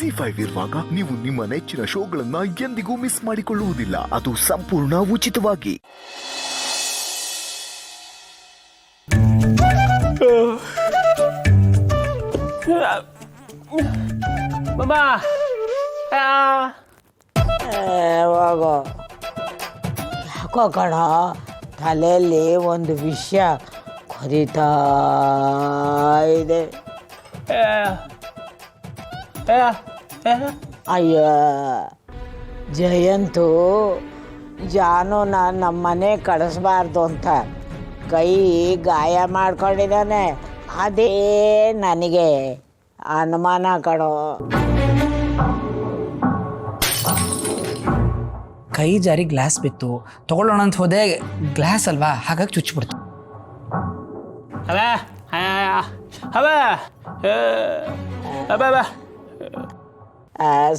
ZEE5 ಇರುವಾಗ ನೀವು ನಿಮ್ಮ ನೆಚ್ಚಿನ ಶೋಗಳನ್ನ ಎಂದಿಗೂ ಮಿಸ್ ಮಾಡಿಕೊಳ್ಳುವುದಿಲ್ಲ. ಅದು ಸಂಪೂರ್ಣ ಉಚಿತವಾಗಿ. ಹೋಗೋ ಯಾಕೋ ಕಣ ತಲೆಯಲ್ಲಿ ಒಂದು ವಿಷಯ ಕೊರಿತಾ ಇದೆ. ಅಯ್ಯೋ ಜಯಂತು ಜಾನುನ ನಮ್ಮನೆ ಕಳಿಸ್ಬಾರ್ದು ಅಂತ ಕೈ ಗಾಯ ಮಾಡ್ಕೊಂಡಿದ್ದಾನೆ. ಅದೇ ನನಗೆ ಅನುಮಾನ ಕಣೋ. ಕೈ ಜಾರಿ ಗ್ಲಾಸ್ ಬಿತ್ತು, ತಗೊಳ್ಳೋಣ ಅಂತ ಹೋದೆ, ಗ್ಲಾಸ್ ಅಲ್ವಾ ಹಾಗಾಗಿ ಚುಚ್ಚಿಬಿಡ್ತು.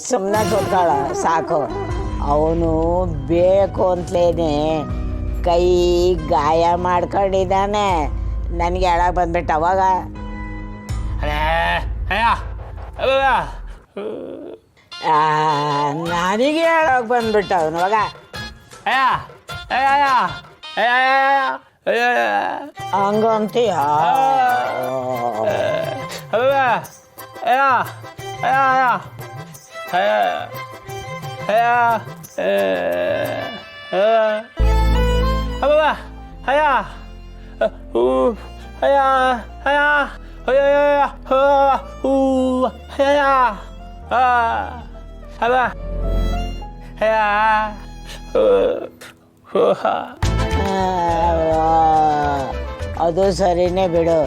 ಸುಮ್ಮನೆ ಕೂತ್ಕೊಳ್ಳ ಸಾಕು. ಅವನು ಬೇಕು ಅಂತಲೇನೆ ಕೈ ಗಾಯ ಮಾಡ್ಕೊಂಡಿದ್ದಾನೆ. ನನಗೆ ಹೇಳಕ್ಕೆ ಬಂದ್ಬಿಟ್ಟು ಅವಾಗ ನನಗೆ ಹೇಳೋಕೆ ಬಂದ್ಬಿಟ್ಟು ಅವನು ಅವಾಗ ಹಂಗಂತೀಯ. ಅದು ಸರಿನೇ ಬಿಡು.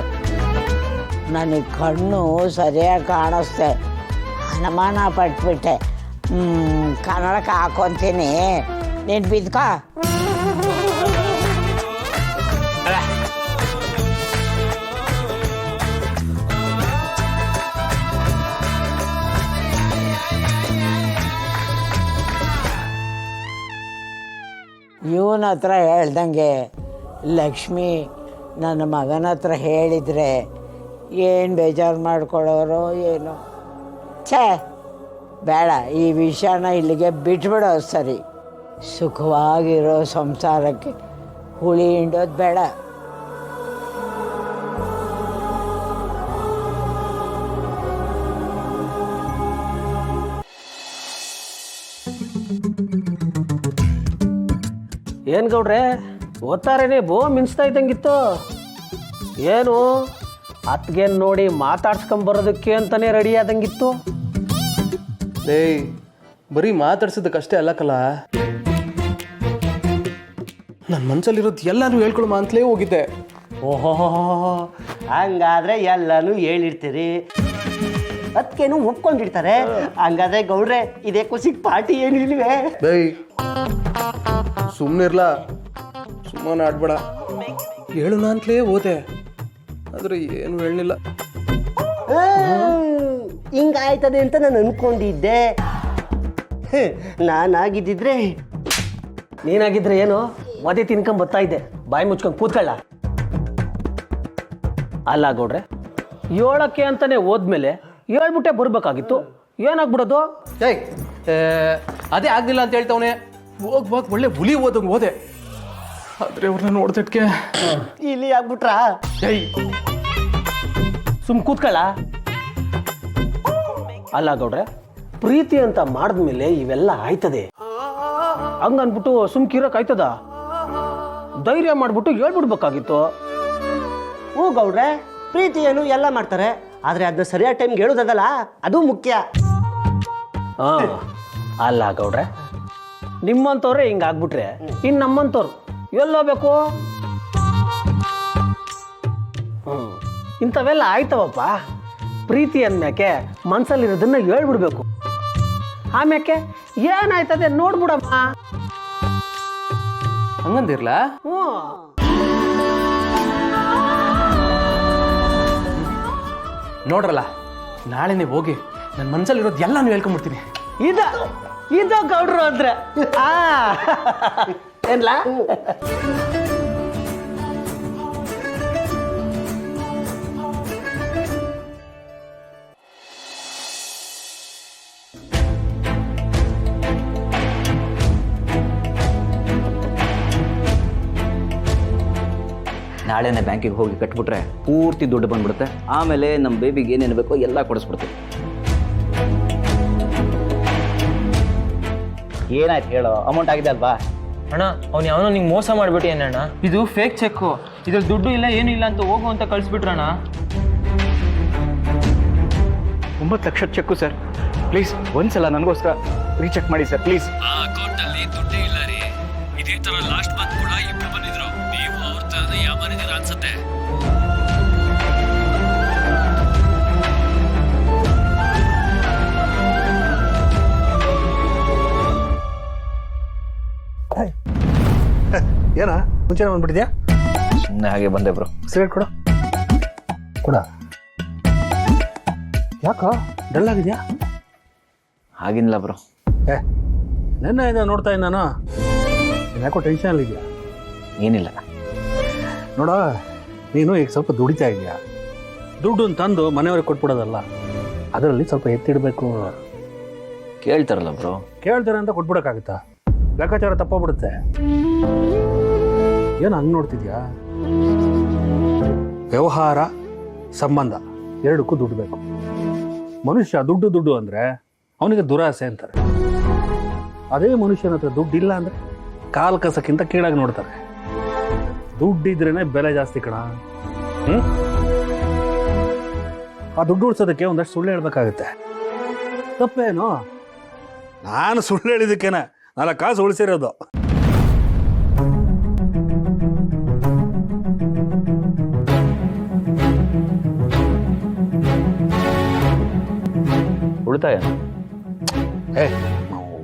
ನನಗೆ ಕಣ್ಣು ಸರಿಯಾಗಿ ಕಾಣಿಸ್ತೆ, ಅನುಮಾನ ಪಟ್ಬಿಟ್ಟೆ. ಕನ್ನಡಕ್ಕೆ ಹಾಕೊಂತೀನಿ, ನೀನು ಬಿದ್ಕ. ಇವನ ಹತ್ರ ಹೇಳ್ದಂಗೆ ಲಕ್ಷ್ಮಿ ನನ್ನ ಮಗನ ಹತ್ರ ಹೇಳಿದರೆ ಏನು ಬೇಜಾರು ಮಾಡ್ಕೊಳ್ಳೋರು ಏನೋ. ಛೇ ಬೇಡ, ಈ ವಿಷಯನ ಇಲ್ಲಿಗೆ ಬಿಟ್ಬಿಡೋ ಸರಿ. ಸುಖವಾಗಿರೋ ಸಂಸಾರಕ್ಕೆ ಹುಳಿ ಹಿಂಡೋದು ಬೇಡ. ಏನು ಗೌಡ್ರೆ ಓದ್ತಾರೇನೆ ಬೋ ಮಿನ್ಸ್ತಾ ಇದ್ದಂಗಿತ್ತು. ಏನು ಅತ್ಗೇನು ನೋಡಿ ಮಾತಾಡ್ಸ್ಕೊಂಬರೋದಕ್ಕೆ ಅಂತಲೇ ರೆಡಿ ಆದಂಗಿತ್ತು. ಏಯ್ ಬರೀ ಮಾತಾಡ್ಸೋದಕ್ಕಷ್ಟೇ ಅಲ್ಲಕ್ಕಲ್ಲ, ನನ್ನ ಮನಸ್ಸಲ್ಲಿರೋದು ಎಲ್ಲನೂ ಹೇಳ್ಕೊಳಮ್ಮ ಅಂತಲೇ ಹೋಗಿದ್ದೆ. ಓಹೋ ಹಂಗಾದ್ರೆ ಎಲ್ಲನೂ ಹೇಳಿರ್ತೀರಿ, ಅದಕ್ಕೇನು ಒಪ್ಕೊಂಡಿರ್ತಾರೆ. ಹಂಗಾದ್ರೆ ಗೌಡ್ರೆ ಇದೇ ಖುಷಿಗೆ ಪಾರ್ಟಿ ಏನಿಲ್ವೇ? ಏಯ್ ಸುಮ್ಮನಿರ್ಲಾ, ಸುಮ್ಮನೆ ಆಡ್ಬೇಡ. ಹೇಳೋಣ ಅಂತಲೇ ಹೋದೆ, ಆದರೆ ಏನು ಹೇಳಲಿಲ್ಲ. ಹಿಂಗಾಯ್ತದೆ ಅಂತ ನಾನು ಅನ್ಕೊಂಡಿದ್ದೆ. ನಾನಾಗಿದ್ದಿದ್ರೆ ನೀನಾಗಿದ್ರೆ ಏನು ಒದೆ ತಿನ್ಕೊಂಡ್ ಬರ್ತಾ ಇದ್ದೆ, ಬಾಯಿ ಮುಚ್ಕೊಂಡು ಕೂತ್ಕೊಳ್ಳ. ಅಲ್ಲ ಗೌಡ್ರೆ, ಏಳಕ್ಕೆ ಅಂತಾನೆ ಹೋದ್ಮೇಲೆ ಹೇಳ್ಬಿಟ್ಟೆ ಬರ್ಬೇಕಾಗಿತ್ತು, ಏನಾಗ್ಬಿಡೋದು? ಏಯ್ ಅದೇ ಆಗಲಿಲ್ಲ ಅಂತ ಹೇಳ್ತವನೆ. ಹೋಗ್ಬೇಕು ಒಳ್ಳೆ ಹುಲಿ ಓದಂಗೆ ಹೋದೆ, ಆದರೆ ಅವ್ರನ್ನ ನೋಡ್ದಕ್ಕೆ ಇಲ್ಲಿ ಆಗ್ಬಿಟ್ರ. ಏಯ್ ಸುಮ್ ಕೂತ್ಕೊಳ್ಳ. ಅಲ್ಲ ಗೌಡ್ರೆ, ಪ್ರೀತಿ ಅಂತ ಮಾಡಿದ್ಮೇಲೆ ಇವೆಲ್ಲ ಆಯ್ತದೆ. ಹಂಗನ್ಬಿಟ್ಟು ಸುಮ್ಕಿರಕ್ ಆಯ್ತದ? ಧೈರ್ಯ ಮಾಡ್ಬಿಟ್ಟು ಹೇಳ್ಬಿಡ್ಬೇಕಾಗಿತ್ತು. ಹ್ಞೂ ಗೌಡ್ರೆ, ಪ್ರೀತಿ ಏನು ಎಲ್ಲ ಮಾಡ್ತಾರೆ, ಆದರೆ ಅದನ್ನ ಸರಿಯಾದ ಟೈಮ್ಗೆ ಹೇಳೋದಲ್ಲ, ಅದು ಮುಖ್ಯ. ಅಲ್ಲ ಗೌಡ್ರೆ, ನಿಮ್ಮಂಥವ್ರೆ ಹಿಂಗಾಗ್ಬಿಟ್ರೆ ಇನ್ನು ನಮ್ಮಂಥವ್ರು ಎಲ್ಲೋಗ್ಬೇಕು? ಇಂಥವೆಲ್ಲ ಆಯ್ತವಪ್ಪ. ಪ್ರೀತಿ ಅಂದ್ಮ್ಯಾಕೆ ಮನ್ಸಲ್ಲಿರೋದನ್ನ ಹೇಳ್ಬಿಡ್ಬೇಕು. ಆಮ್ಯಾಕೆ ಏನಾಯ್ತದೆ ನೋಡ್ಬಿಡಮ್ಮ. ಹಂಗಂದಿರ್ಲ? ಹ್ಞೂ ನೋಡ್ರಲ್ಲ, ನಾಳೆ ನೀವು ಹೋಗಿ ನನ್ನ ಮನಸ್ಸಲ್ಲಿರೋದು ಎಲ್ಲ ನೀವು ಹೇಳ್ಕೊಂಡ್ಬಿಡ್ತೀನಿ. ಇದು ಗೌಡ್ರು ಅಂದ್ರೆ ಏನ್ಲ? ನಾಳೆನೇ ಬ್ಯಾಂಕಿಗೆ ಹೋಗಿ ಕಟ್ಬಿಟ್ರೆ ಪೂರ್ತಿ ದುಡ್ಡು ಬಂದ್ಬಿಡುತ್ತೆ. ಆಮೇಲೆ ನಮ್ಮ ಬೇಬಿಗೆ ಏನೇನು ಬೇಕೋ ಎಲ್ಲ ಕೊಡಿಸ್ಬಿಡ್ತೀವಿ. ಏನಾಯ್ತು ಹೇಳೋ, ಅಮೌಂಟ್ ಆಗಿದೆ ಅಲ್ವಾ? ಅಣ್ಣ ಅವ್ನು ಯಾವನೋ ನಿಂಗೆ ಮೋಸ ಮಾಡ್ಬಿಟ್ಟು ಏನಣ್ಣ, ಇದು ಫೇಕ್ ಚೆಕ್ಕು, ಇದ್ರಲ್ಲಿ ದುಡ್ಡು ಇಲ್ಲ ಏನು ಇಲ್ಲ ಅಂತ ಹೋಗು ಅಂತ ಕಳಿಸ್ಬಿಟ್ರಣ್ಣ. 9 ಲಕ್ಷದ ಚೆಕ್ಕು ಸರ್. ಪ್ಲೀಸ್ ಒಂದ್ಸಲ ನನಗೋಸ್ಕರ ರೀಚೆಕ್ ಮಾಡಿ ಸರ್ ಪ್ಲೀಸ್. ಆ ಅಕೌಂಟಲ್ಲಿ ದುಡ್ಡೇ ಇಲ್ಲ ರೀ. ಇದೇ ತರ ಲಾಸ್ಟ್ ಮಂತ್ ಕೂಡ ಇಬ್ರು ಬಂದಿದ್ರು. ನೀವು ಅವ್ರ ತರನೇ ಯಾಮಾರಿದ್ದೀರ ಅನ್ಸುತ್ತೆ. ಏನ ಮುಂಚೆನೆ ಬಂದ್ಬಿಟ್ಟಿದ್ಯಾ? ಸುಮ್ಮನೆ ಹಾಗೆ ಬಂದೆ ಬ್ರೋ. ಸಿಗರೇಟ್ ಕೊಡ ಕೊಡ. ಯಾಕೋ ಡಲ್ ಆಗಿದ್ಯಾ? ಹಾಗಿಲ್ಲ ಬ್ರೋ. ನೆನ್ನೆ ನೋಡ್ತಾ ಇದ್ದ ನಾನು, ಯಾಕೋ ಟೆನ್ಷನಲ್ಲಿದ್ಯಾ? ಏನಿಲ್ಲ ನೋಡ, ನೀನು ಈಗ ಸ್ವಲ್ಪ ದುಡಿತಾ ಇದೆಯಾ. ದುಡ್ಡು ತಂದು ಮನೆಯವ್ರಿಗೆ ಕೊಟ್ಬಿಡೋದಲ್ಲ, ಅದರಲ್ಲಿ ಸ್ವಲ್ಪ ಎತ್ತಿಡಬೇಕು. ಕೇಳ್ತಾರಲ್ಲ ಬ್ರೋ. ಕೇಳ್ತಾರೆ ಅಂತ ಕೊಟ್ಬಿಡೋಕ್ಕಾಗುತ್ತಾ? ಲೆಕ್ಕಾಚಾರ ತಪ್ಪೋಗ್ಬಿಡುತ್ತೆ. ಏನು ಹಂಗೆ ನೋಡ್ತಿದ್ಯಾ? ವ್ಯವಹಾರ ಸಂಬಂಧ ಎರಡಕ್ಕೂ ದುಡ್ಡು ಬೇಕು. ಮನುಷ್ಯ ದುಡ್ಡು ದುಡ್ಡು ಅಂದರೆ ಅವನಿಗೆ ದುರಾಸೆ ಅಂತಾರೆ. ಅದೇ ಮನುಷ್ಯನ ಹತ್ರ ದುಡ್ಡು ಇಲ್ಲ ಅಂದರೆ ಕಾಲು ಕಸಕ್ಕಿಂತ ಕೀಳಾಗಿ ನೋಡ್ತಾರೆ. ದುಡ್ಡಿದ್ರೇನೆ ಬೆಲೆ ಜಾಸ್ತಿ ಕಣ. ಆ ದುಡ್ಡು ಉಳಿಸೋದಕ್ಕೆ ಒಂದಷ್ಟು ಸುಳ್ಳು ಹೇಳ್ಬೇಕಾಗುತ್ತೆ. ತಪ್ಪೇನು? ನಾನು ಸುಳ್ಳು ಹೇಳಿದ್ದಕ್ಕೇನೆ 4 ಕಾಸು ಉಳಿಸಿರೋದು. ಉಳಿತಾಯ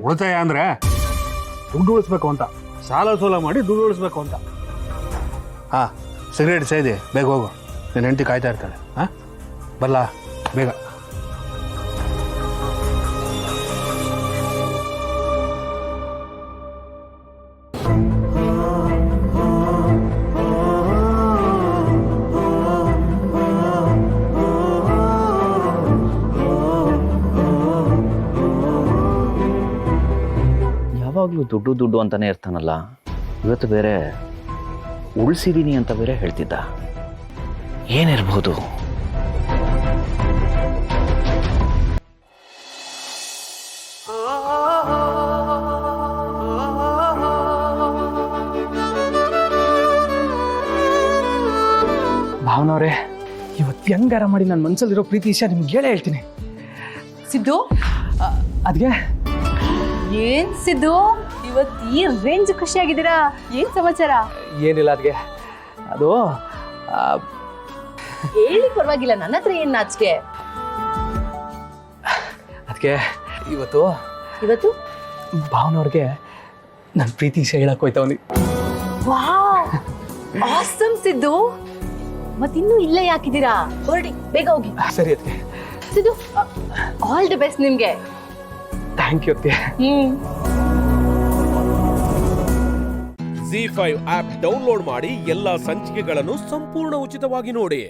ಉಳಿತಾಯ ಅಂದ್ರೆ ದುಡ್ಡು ಉಳಿಸ್ಬೇಕು ಅಂತ, ಸಾಲ ಸೋಲ ಮಾಡಿ ದುಡ್ಡು ಉಳಿಸ್ಬೇಕು ಅಂತ. ಹಾ, ಸಿಗರೇಟ್ ಸೇದಿ, ಬೇಗ ಹೋಗು, ನಿನ್ನ ಹೆಂಡತಿ ಕಾಯ್ತಾ ಇರ್ತಾಳೆ. ಹಾ, ಬರಲ್ಲ ಬೇಗ. ಯಾವಾಗಲೂ ದುಡ್ಡು ದುಡ್ಡು ಅಂತಾನೆ ಇರ್ತಾನಲ್ಲ, ಇವತ್ತು ಬೇರೆ ಉಳಿಸಿದೀನಿ ಅಂತ ಬೇರೆ ಹೇಳ್ತಿದ್ದ. ಏನಿರ್ಬೋದು? ಭಾವನವ್ರೆ, ಇವತ್ತು ಹೆಂಗಾರ ಮಾಡಿ ನನ್ನ ಮನಸ್ಸಲ್ಲಿರೋ ಪ್ರೀತಿ ವಿಷಯ ನಿಮ್ಗೆ ಹೇಳೇ ಹೇಳ್ತೀನಿ. ಸಿದ್ದು, ಅದ್ಗೆ ಏನ್ ಸಿದ್ದು ಇವತ್ತು ಈ ರೇಂಜ್ ಖುಷಿಯಾಗಿದ್ದೀರಾ? ಏನ್ ಸಮಾಚಾರ? ಏನಿಲ್ಲ ಅದ್ಗೆ, ಅದು ಹೇಳಿ ಪರವಾಗಿಲ್ಲ, ನನ್ನ ಹತ್ರ ಏನ್ ನಾಚಿಕೆ. ಅದಕ್ಕೆ ಇವತ್ತು ಇವತ್ತು ಭಾವನವ್ರಿಗೆ ನನ್ನ ಪ್ರೀತಿ ವಿಷಯ ಹೇಳಕ್ ಹೋಯ್ತವನಿ. Wow, awesome Siddu. ಮತ್ತಿನ್ನೂ ಇಲ್ಲೇ ಯಾಕಿದ್ದೀರಾ? ಹೊರಡಿ, ಬೇಗ ಹೋಗಿ. ಸರಿ ಅದಕ್ಕೆ. ಸಿದ್ದು, ಆಲ್ ದಿ ಬೆಸ್ಟ್ ನಿಮ್ಗೆ. ಥ್ಯಾಂಕ್ ಯು ಅದಕ್ಕೆ. ZEE5 ಆಪ್ ಡೌನ್ಲೋಡ್ ಮಾಡಿ ಎಲ್ಲಾ ಸಂಚಿಕೆಗಳನ್ನು ಸಂಪೂರ್ಣ ಉಚಿತವಾಗಿ ನೋಡಿ.